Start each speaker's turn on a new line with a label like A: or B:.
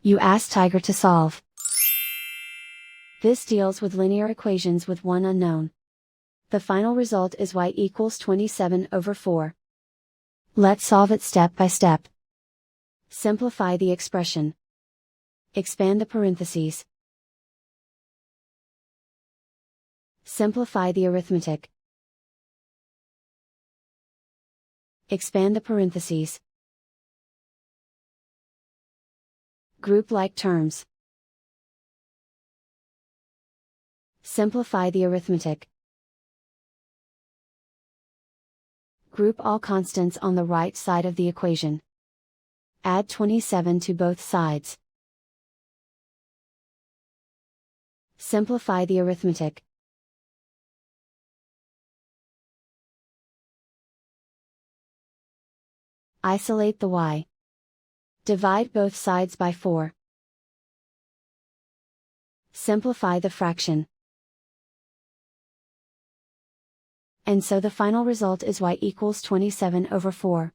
A: You ask Tiger to solve. This deals with linear equations with one unknown. The final result is y equals 27/4. Let's solve it step by step. Simplify the expression. Expand the parentheses. Simplify the arithmetic. Expand the parentheses. Group like terms. Simplify the arithmetic. Group all constants on the right side of the equation. Add 27 to both sides. Simplify the arithmetic. Isolate the y. Divide both sides by 4. Simplify the fraction. And so the final result is y equals 27/4.